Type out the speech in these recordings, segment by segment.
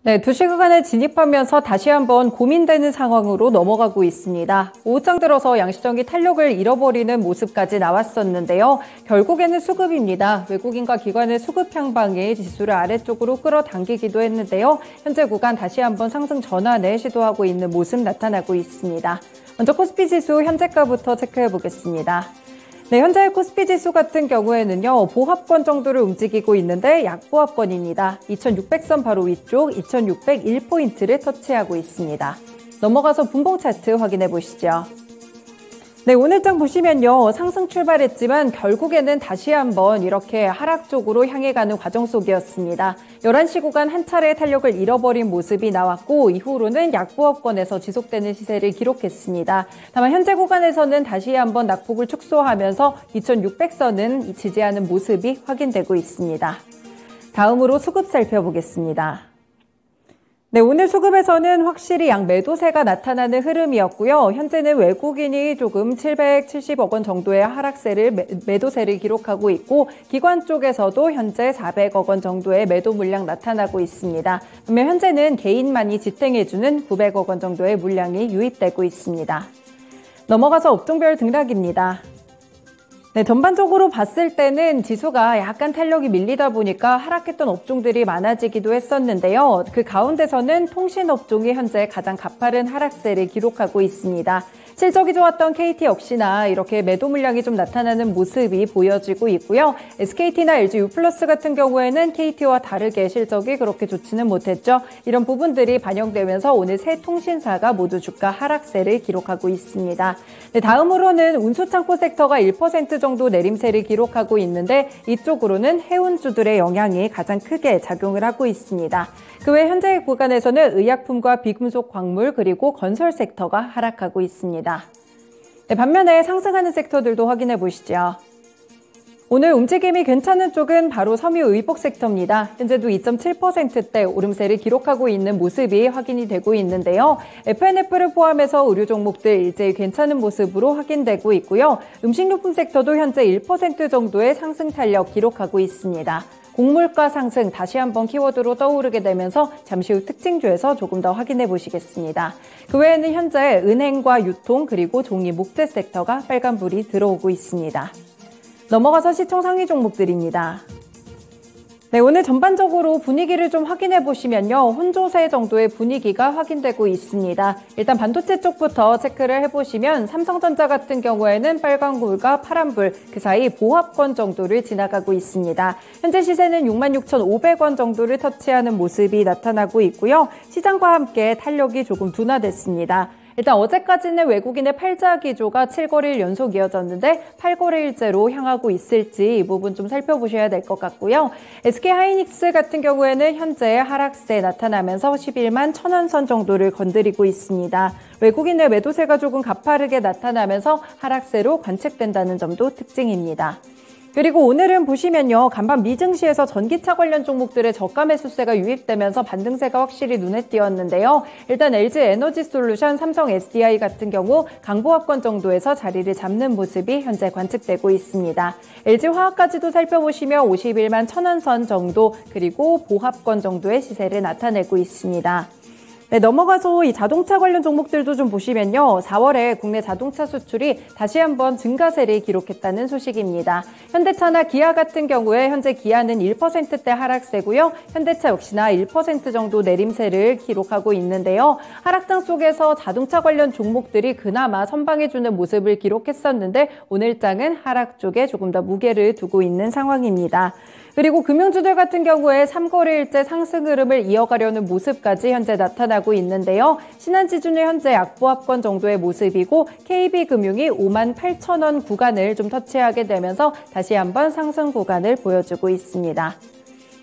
네, 2시 구간에 진입하면서 다시 한번 고민되는 상황으로 넘어가고 있습니다. 오후장 들어서 양시장이 탄력을 잃어버리는 모습까지 나왔었는데요. 결국에는 수급입니다. 외국인과 기관의 수급 향방이 지수를 아래쪽으로 끌어당기기도 했는데요. 현재 구간 다시 한번 상승 전환에 시도하고 있는 모습 나타나고 있습니다. 먼저 코스피 지수 현재가부터 체크해 보겠습니다. 네, 현재 코스피 지수 같은 경우에는요, 보합권 정도를 움직이고 있는데 약보합권입니다. 2600선 바로 위쪽 2601포인트를 터치하고 있습니다. 넘어가서 분봉 차트 확인해 보시죠. 네, 오늘장 보시면요, 상승 출발했지만 결국에는 다시 한번 이렇게 하락 쪽으로 향해 가는 과정 속이었습니다. 11시 구간 한 차례 탄력을 잃어버린 모습이 나왔고 이후로는 약보합권에서 지속되는 시세를 기록했습니다. 다만 현재 구간에서는 다시 한번 낙폭을 축소하면서 2600선은 지지하는 모습이 확인되고 있습니다. 다음으로 수급 살펴보겠습니다. 네, 오늘 수급에서는 확실히 양 매도세가 나타나는 흐름이었고요. 현재는 외국인이 조금 770억 원 정도의 하락세를 매도세를 기록하고 있고 기관 쪽에서도 현재 400억 원 정도의 매도 물량 나타나고 있습니다. 그러면 현재는 개인만이 지탱해주는 900억 원 정도의 물량이 유입되고 있습니다. 넘어가서 업종별 등락입니다. 네, 전반적으로 봤을 때는 지수가 약간 탄력이 밀리다 보니까 하락했던 업종들이 많아지기도 했었는데요. 그 가운데서는 통신업종이 현재 가장 가파른 하락세를 기록하고 있습니다. 실적이 좋았던 KT 역시나 이렇게 매도 물량이 좀 나타나는 모습이 보여지고 있고요. SKT나 LG U+ 같은 경우에는 KT와 다르게 실적이 그렇게 좋지는 못했죠. 이런 부분들이 반영되면서 오늘 세 통신사가 모두 주가 하락세를 기록하고 있습니다. 네, 다음으로는 운수창고 섹터가 1% 정도 내림세를 기록하고 있는데 이쪽으로는 해운주들의 영향이 가장 크게 작용을 하고 있습니다. 그 외 현재 구간에서는 의약품과 비금속 광물 그리고 건설 섹터가 하락하고 있습니다. 네, 반면에 상승하는 섹터들도 확인해 보시죠. 오늘 움직임이 괜찮은 쪽은 바로 섬유의복 섹터입니다. 현재도 2.7%대 오름세를 기록하고 있는 모습이 확인이 되고 있는데요. F&F를 포함해서 의류 종목들 일제히 괜찮은 모습으로 확인되고 있고요. 음식료품 섹터도 현재 1% 정도의 상승 탄력 기록하고 있습니다. 곡물가 상승 다시 한번 키워드로 떠오르게 되면서 잠시 후 특징주에서 조금 더 확인해 보시겠습니다. 그 외에는 현재 은행과 유통 그리고 종이 목재 섹터가 빨간불이 들어오고 있습니다. 넘어가서 시총 상위 종목들입니다. 네, 오늘 전반적으로 분위기를 좀 확인해 보시면요. 혼조세 정도의 분위기가 확인되고 있습니다. 일단 반도체 쪽부터 체크를 해보시면 삼성전자 같은 경우에는 빨간불과 파란불 그 사이 보합권 정도를 지나가고 있습니다. 현재 시세는 66,500원 정도를 터치하는 모습이 나타나고 있고요. 시장과 함께 탄력이 조금 둔화됐습니다. 일단 어제까지는 외국인의 팔자 기조가 7거래일 연속 이어졌는데 8거래일째로 향하고 있을지 이 부분 좀 살펴보셔야 될 것 같고요. SK하이닉스 같은 경우에는 현재 하락세 나타나면서 11만 1,000원 선 정도를 건드리고 있습니다. 외국인의 매도세가 조금 가파르게 나타나면서 하락세로 관측된다는 점도 특징입니다. 그리고 오늘은 보시면요. 간밤 미증시에서 전기차 관련 종목들의 저가 매수세가 유입되면서 반등세가 확실히 눈에 띄었는데요. 일단 LG 에너지솔루션, 삼성 SDI 같은 경우 강보합권 정도에서 자리를 잡는 모습이 현재 관측되고 있습니다. LG화학까지도 살펴보시면 51만 1,000원 선 정도 그리고 보합권 정도의 시세를 나타내고 있습니다. 네, 넘어가서 이 자동차 관련 종목들도 좀 보시면요. 4월에 국내 자동차 수출이 다시 한번 증가세를 기록했다는 소식입니다. 현대차나 기아 같은 경우에 현재 기아는 1%대 하락세고요. 현대차 역시나 1% 정도 내림세를 기록하고 있는데요. 하락장 속에서 자동차 관련 종목들이 그나마 선방해주는 모습을 기록했었는데 오늘장은 하락 쪽에 조금 더 무게를 두고 있는 상황입니다. 그리고 금융주들 같은 경우에 3거래일째 상승 흐름을 이어가려는 모습까지 현재 나타나고 있는데요. 신한지주는 현재 약보합권 정도의 모습이고 KB금융이 58,000원 구간을 좀 터치하게 되면서 다시 한번 상승 구간을 보여주고 있습니다.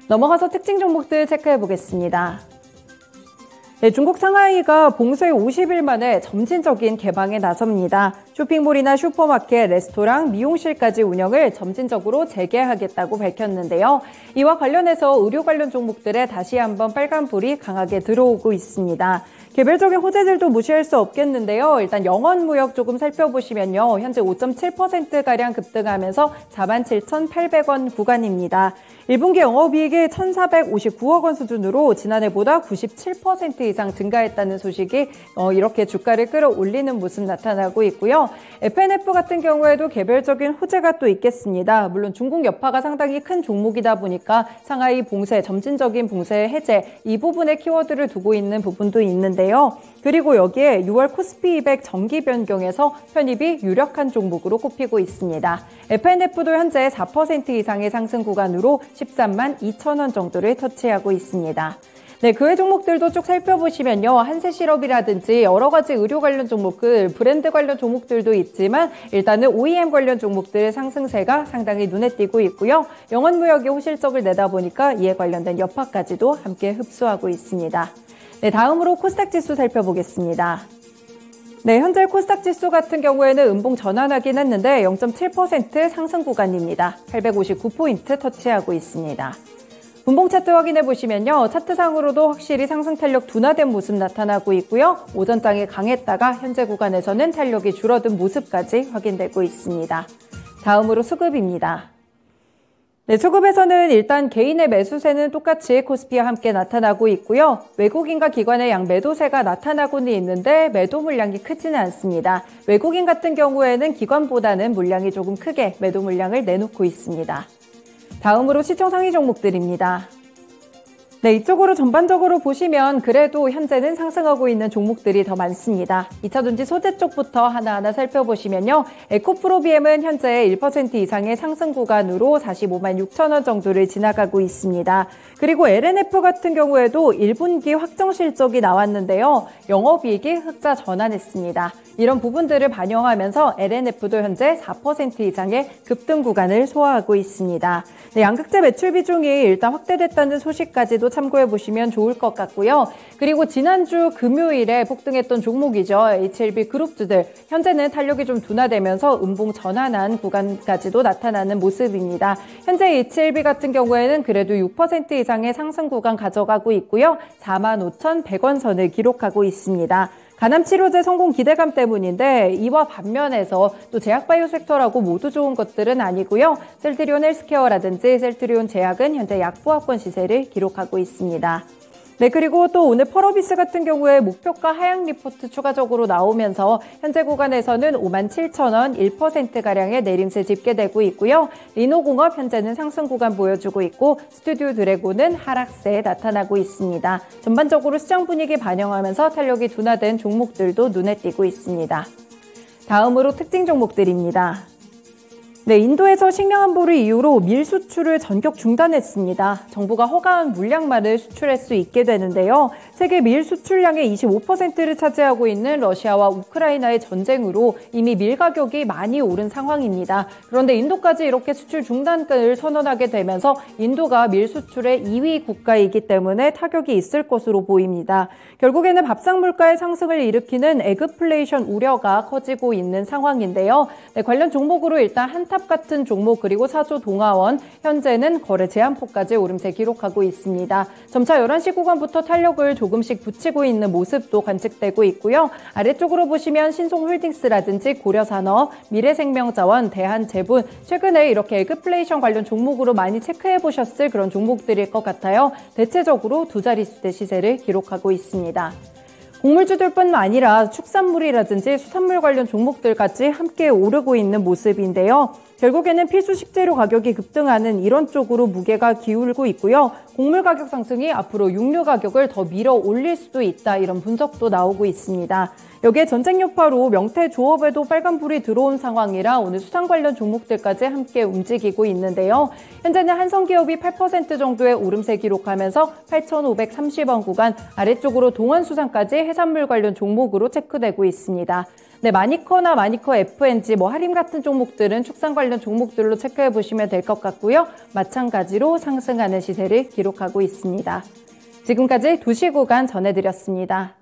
넘어가서 특징 종목들 체크해 보겠습니다. 네, 중국 상하이가 봉쇄 50일 만에 점진적인 개방에 나섭니다. 쇼핑몰이나 슈퍼마켓, 레스토랑, 미용실까지 운영을 점진적으로 재개하겠다고 밝혔는데요. 이와 관련해서 의료 관련 종목들에 다시 한번 빨간불이 강하게 들어오고 있습니다. 개별적인 호재들도 무시할 수 없겠는데요. 일단 영원무역 조금 살펴보시면요. 현재 5.7%가량 급등하면서 47,800원 구간입니다. 1분기 영업이익이 1,459억 원 수준으로 지난해보다 97% 이상 증가했다는 소식이 이렇게 주가를 끌어올리는 모습 나타나고 있고요. FNF 같은 경우에도 개별적인 호재가 또 있겠습니다. 물론 중국 여파가 상당히 큰 종목이다 보니까 상하이 봉쇄, 점진적인 봉쇄 해제 이 부분에 키워드를 두고 있는 부분도 있는데요. 그리고 여기에 6월 코스피 200 정기 변경에서 편입이 유력한 종목으로 꼽히고 있습니다. FNF도 현재 4% 이상의 상승 구간으로 13만 2천 원 정도를 터치하고 있습니다. 네, 그 외 종목들도 쭉 살펴보시면요. 한세실업이라든지 여러 가지 의료 관련 종목들, 브랜드 관련 종목들도 있지만 일단은 OEM 관련 종목들의 상승세가 상당히 눈에 띄고 있고요. 영원무역의 호실적을 내다 보니까 이에 관련된 여파까지도 함께 흡수하고 있습니다. 네, 다음으로 코스닥 지수 살펴보겠습니다. 네, 현재 코스닥 지수 같은 경우에는 음봉 전환하긴 했는데 0.7% 상승 구간입니다. 859포인트 터치하고 있습니다. 분봉 차트 확인해 보시면요. 차트상으로도 확실히 상승 탄력 둔화된 모습 나타나고 있고요. 오전장에 강했다가 현재 구간에서는 탄력이 줄어든 모습까지 확인되고 있습니다. 다음으로 수급입니다. 네, 수급에서는 일단 개인의 매수세는 똑같이 코스피와 함께 나타나고 있고요. 외국인과 기관의 양 매도세가 나타나고는 있는데 매도 물량이 크지는 않습니다. 외국인 같은 경우에는 기관보다는 물량이 조금 크게 매도 물량을 내놓고 있습니다. 다음으로 시총 상위 종목들입니다. 네, 이쪽으로 전반적으로 보시면 그래도 현재는 상승하고 있는 종목들이 더 많습니다. 2차전지 소재 쪽부터 하나하나 살펴보시면요. 에코프로비엠은 현재 1% 이상의 상승 구간으로 45만 6천 원 정도를 지나가고 있습니다. 그리고 LNF 같은 경우에도 1분기 확정 실적이 나왔는데요. 영업이익이 흑자 전환했습니다. 이런 부분들을 반영하면서 LNF도 현재 4% 이상의 급등 구간을 소화하고 있습니다. 네, 양극재 매출 비중이 일단 확대됐다는 소식까지도 참고해보시면 좋을 것 같고요. 그리고 지난주 금요일에 폭등했던 종목이죠. HLB 그룹주들. 현재는 탄력이 좀 둔화되면서 음봉 전환한 구간까지도 나타나는 모습입니다. 현재 HLB 같은 경우에는 그래도 6% 이상의 상승 구간 가져가고 있고요. 45,100원 선을 기록하고 있습니다. 간암치료제 성공 기대감 때문인데 이와 반면에서 또 제약바이오 섹터라고 모두 좋은 것들은 아니고요. 셀트리온 헬스케어라든지 셀트리온 제약은 현재 약보합권 시세를 기록하고 있습니다. 네, 그리고 또 오늘 펄어비스 같은 경우에 목표가 하향 리포트 추가적으로 나오면서 현재 구간에서는 57,000원 1%가량의 내림세 집계되고 있고요. 리노공업 현재는 상승 구간 보여주고 있고 스튜디오 드래곤은 하락세에 나타나고 있습니다. 전반적으로 시장 분위기 반영하면서 탄력이 둔화된 종목들도 눈에 띄고 있습니다. 다음으로 특징 종목들입니다. 네, 인도에서 식량 안보를 이유로 밀 수출을 전격 중단했습니다. 정부가 허가한 물량만을 수출할 수 있게 되는데요. 세계 밀 수출량의 25%를 차지하고 있는 러시아와 우크라이나의 전쟁으로 이미 밀 가격이 많이 오른 상황입니다. 그런데 인도까지 이렇게 수출 중단을 선언하게 되면서 인도가 밀 수출의 2위 국가이기 때문에 타격이 있을 것으로 보입니다. 결국에는 밥상 물가의 상승을 일으키는 에그플레이션 우려가 커지고 있는 상황인데요. 네, 관련 종목으로 일단 한탑 같은 종목 그리고 사조 동아원 현재는 거래 제한폭까지 오름세 기록하고 있습니다. 점차 11시 구간부터 탄력을 조금씩 붙이고 있는 모습도 관측되고 있고요. 아래쪽으로 보시면 신송홀딩스라든지 고려산업, 미래생명자원, 대한제분 최근에 이렇게 에그플레이션 관련 종목으로 많이 체크해 보셨을 그런 종목들일 것 같아요. 대체적으로 두 자릿수대 시세를 기록하고 있습니다. 곡물주들뿐만 아니라 축산물이라든지 수산물 관련 종목들까지 함께 오르고 있는 모습인데요. 결국에는 필수 식재료 가격이 급등하는 이런 쪽으로 무게가 기울고 있고요. 곡물 가격 상승이 앞으로 육류 가격을 더 밀어 올릴 수도 있다 이런 분석도 나오고 있습니다. 여기에 전쟁 여파로 명태 조업에도 빨간불이 들어온 상황이라 오늘 수산 관련 종목들까지 함께 움직이고 있는데요. 현재는 한성기업이 8% 정도의 오름세 기록하면서 8,530원 구간 아래쪽으로 동원수산까지 해산물 관련 종목으로 체크되고 있습니다. 네, 마니커나 마니커 FNG, 하림 같은 종목들은 축산 관련 종목들로 체크해 보시면 될 것 같고요. 마찬가지로 상승하는 시세를 기록하고 있습니다. 지금까지 2시 구간 전해드렸습니다.